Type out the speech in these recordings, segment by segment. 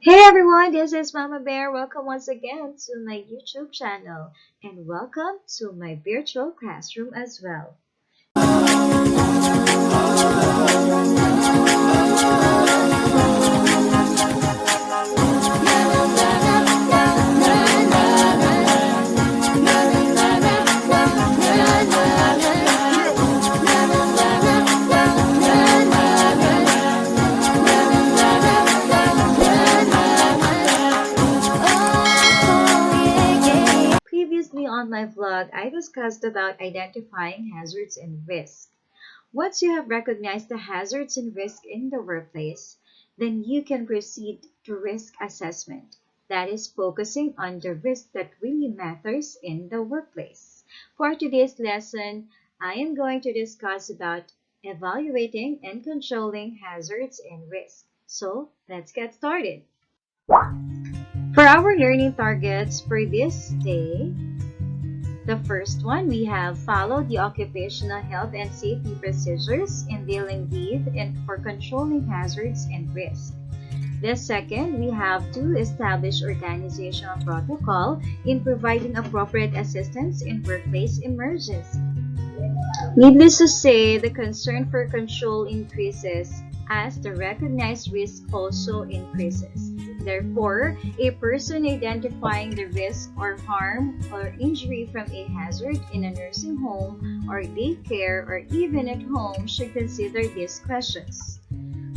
Hey everyone, this is Momma Bear. Welcome once again to my YouTube channel and welcome to my virtual classroom as well. Previously on my vlog, I discussed about identifying hazards and risks. Once you have recognized the hazards and risk in the workplace, then you can proceed to risk assessment. That is focusing on the risk that really matters in the workplace. For today's lesson, I am going to discuss about evaluating and controlling hazards and risks. So let's get started. For our learning targets for this day, the first one, we have follow the occupational health and safety procedures in dealing with and for controlling hazards and risks. The second, we have to establish organizational protocol in providing appropriate assistance in workplace emergency. Needless to say, the concern for control increases as the recognized risk also increases. Therefore, a person identifying the risk or harm or injury from a hazard in a nursing home or daycare or even at home should consider these questions.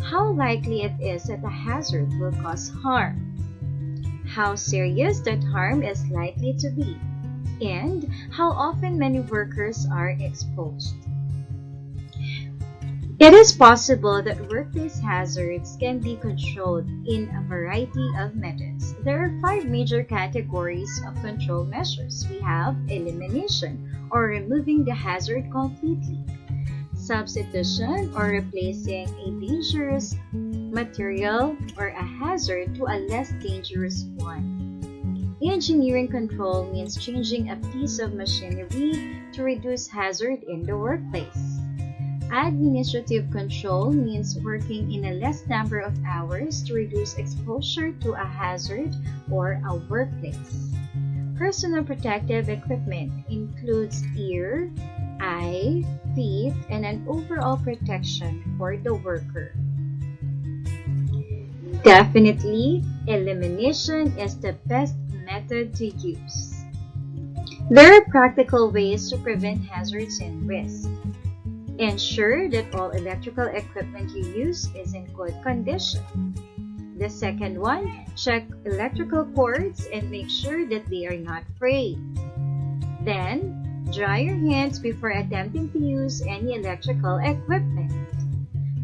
How likely it is that the hazard will cause harm? How serious that harm is likely to be? And how often many workers are exposed. It is possible that workplace hazards can be controlled in a variety of methods. There are five major categories of control measures. We have elimination, or removing the hazard completely; substitution, or replacing a dangerous material or a hazard to a less dangerous one; engineering control means changing a piece of machinery to reduce hazard in the workplace; administrative control means working in a less number of hours to reduce exposure to a hazard or a workplace; personal protective equipment includes ear, eye, feet, and an overall protection for the worker. Definitely, elimination is the best method to use. There are practical ways to prevent hazards and risks. Ensure that all electrical equipment you use is in good condition. The second one, check electrical cords and make sure that they are not frayed. Then, dry your hands before attempting to use any electrical equipment.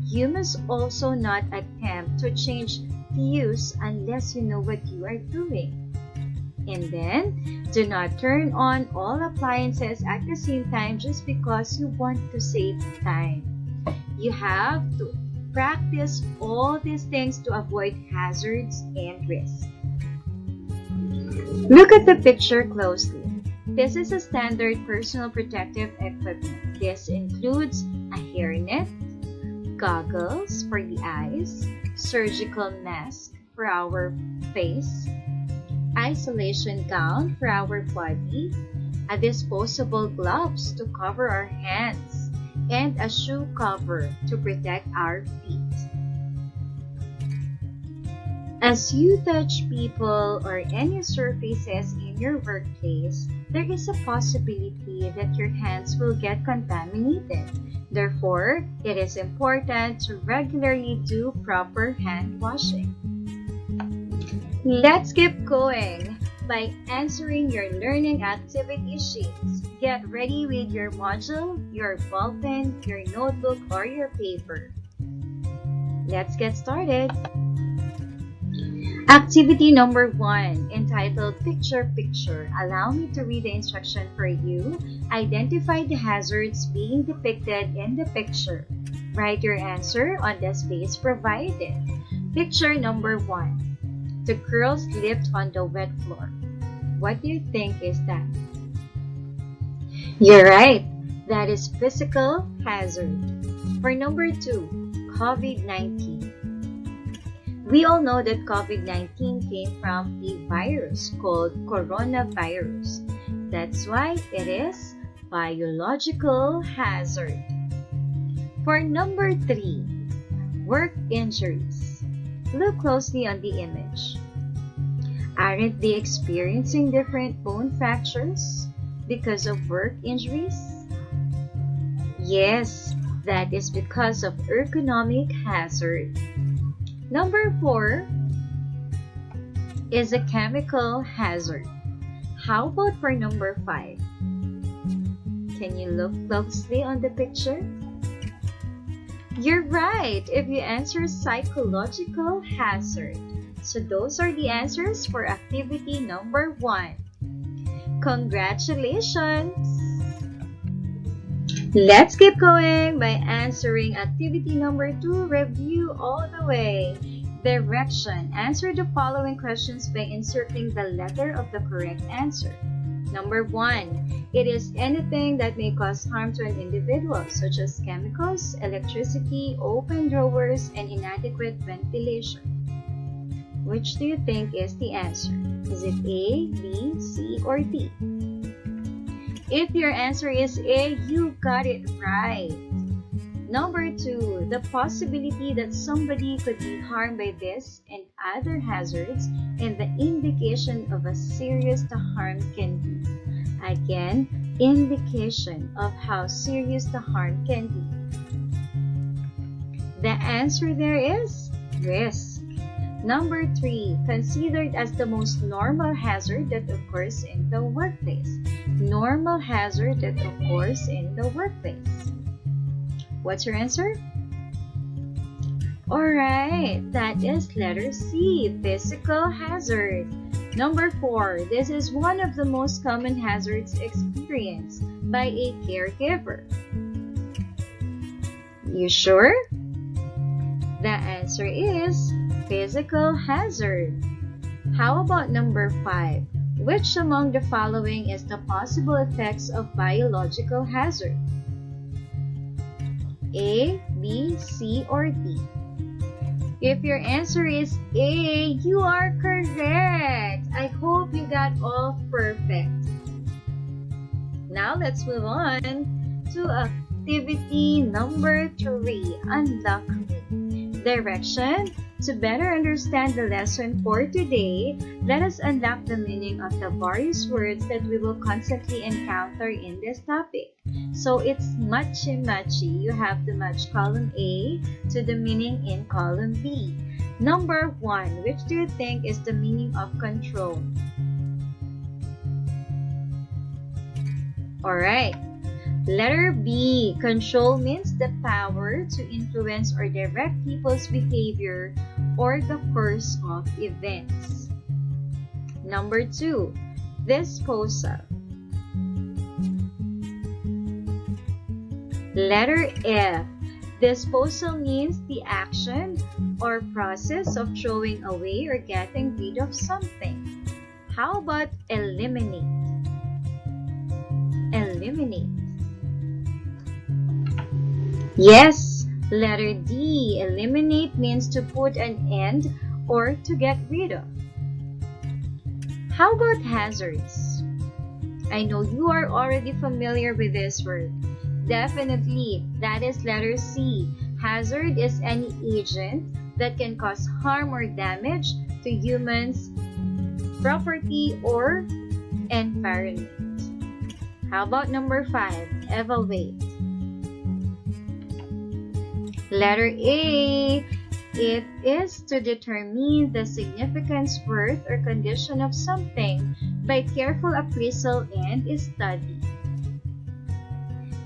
You must also not attempt to change fuse unless you know what you are doing. And then, do not turn on all appliances at the same time just because you want to save time. You have to practice all these things to avoid hazards and risks. Look at the picture closely. This is a standard personal protective equipment. This includes a hairnet, goggles for the eyes, surgical mask for our face, isolation gown for our body, a disposable gloves to cover our hands, and a shoe cover to protect our feet. As you touch people or any surfaces in your workplace, there is a possibility that your hands will get contaminated. Therefore, it is important to regularly do proper hand washing. Let's keep going by answering your learning activity sheets. Get ready with your module, your ballpen, your notebook, or your paper. Let's get started. Activity number 1, entitled Picture Picture. Allow me to read the instruction for you. Identify the hazards being depicted in the picture. Write your answer on the space provided. Picture number 1. The girl slipped on the wet floor. What do you think is that? You're right. That is physical hazard. For number 2, COVID-19. We all know that COVID-19 came from a virus called coronavirus. That's why it is biological hazard. For number 3, work injuries. Look closely on the image. Aren't they experiencing different bone fractures because of work injuries? Yes, that is because of ergonomic hazard. Number 4 is a chemical hazard. How about for number 5? Can you look closely on the picture? You're right if you answer psychological hazard. So those are the answers for activity number 1. Congratulations! Let's keep going by answering activity number 2. Review all the way. Direction. Answer the following questions by inserting the letter of the correct answer. Number 1. It is anything that may cause harm to an individual, such as chemicals, electricity, open drawers, and inadequate ventilation. Which do you think is the answer? Is it A, B, C, or D? If your answer is A, you got it right. Number 2, the possibility that somebody could be harmed by this and other hazards and the indication of a serious the harm can be. Again, indication of how serious the harm can be. The answer there is risk. Number 3, considered as the most normal hazard that occurs in the workplace. Normal hazard that occurs in the workplace. What's your answer? Alright, that is letter C, physical hazard. Number 4, this is one of the most common hazards experienced by a caregiver. You sure? The answer is physical hazard. How about number 5? Which among the following is the possible effects of biological hazard? A, B, C, or D? If your answer is A, you are correct. I hope you got all perfect. Now let's move on to activity number 3, Unlock Me. Direction. To better understand the lesson for today, let us unlock the meaning of the various words that we will constantly encounter in this topic. So it's matchy-matchy. You have to match column A to the meaning in column B. Number 1, which do you think is the meaning of control? Alright. Letter B, control means the power to influence or direct people's behavior or the course of events. Number 2, disposal. Letter F, disposal means the action or process of throwing away or getting rid of something. How about eliminate? Eliminate. Yes, letter D, eliminate means to put an end or to get rid of. How about hazards? I know you are already familiar with this word. Definitely, that is letter C. Hazard is any agent that can cause harm or damage to humans, property, or environment. How about number 5, evaluate? Letter A, it is to determine the significance, worth, or condition of something by careful appraisal and study.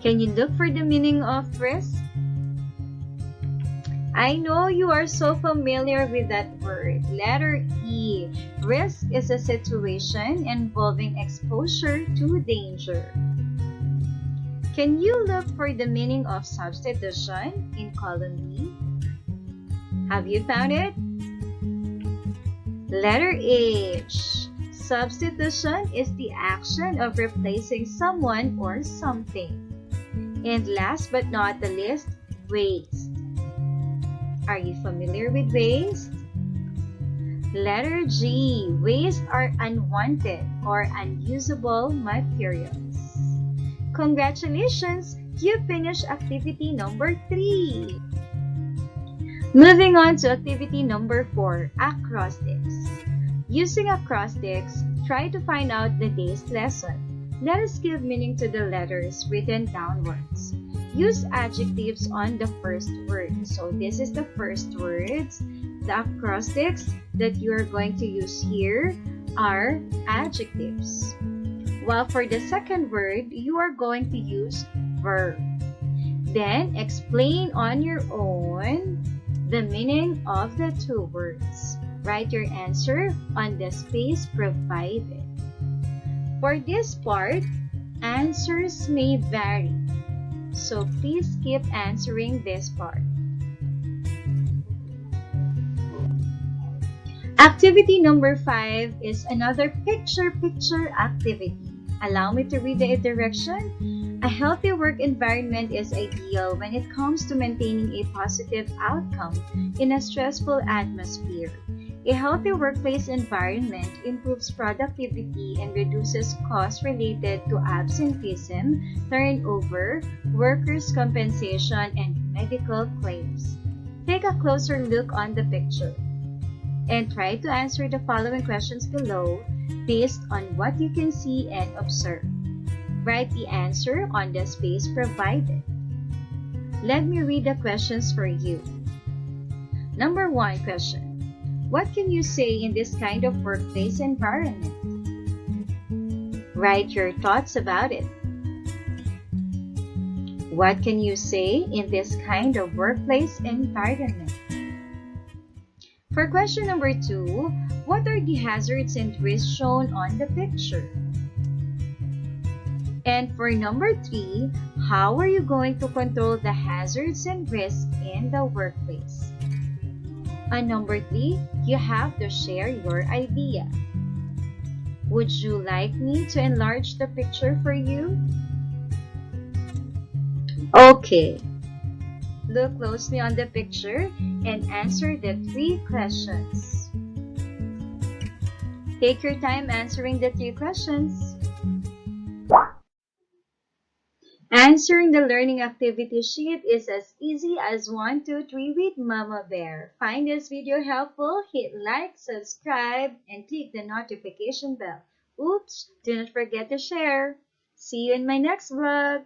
Can you look for the meaning of risk? I know you are so familiar with that word. Letter E, risk is a situation involving exposure to danger. Can you look for the meaning of substitution in column B? Have you found it? Letter H. Substitution is the action of replacing someone or something. And last but not the least, waste. Are you familiar with waste? Letter G. Waste are unwanted or unusable materials. Congratulations! You finished activity number 3. Moving on to activity number 4, acrostics. Using acrostics, try to find out the day's lesson. Let us give meaning to the letters written downwards. Use adjectives on the first word. So this is the first words. The acrostics that you are going to use here are adjectives. While for the second word, you are going to use verb. Then explain on your own the meaning of the two words. Write your answer on the space provided. For this part, answers may vary. So please keep answering this part. Activity number 5 is another picture-picture activity. Allow me to read the direction. A healthy work environment is ideal when it comes to maintaining a positive outcome in a stressful atmosphere. A healthy workplace environment improves productivity and reduces costs related to absenteeism, turnover, workers' compensation, and medical claims. Take a closer look on the picture and try to answer the following questions below based on what you can see and observe. Write the answer on the space provided. Let me read the questions for you. Number 1 question. What can you say in this kind of workplace environment? Write your thoughts about it. What can you say in this kind of workplace environment? For question number 2, what are the hazards and risks shown on the picture? And for number 3, how are you going to control the hazards and risks in the workplace? On number 3, you have to share your idea. Would you like me to enlarge the picture for you? Okay. Look closely on the picture and answer the 3 questions. Take your time answering the 3 questions. Answering the learning activity sheet is as easy as 1, 2, 3 with Momma Bear. Find this video helpful, hit like, subscribe, and click the notification bell. Oops, do not forget to share. See you in my next vlog.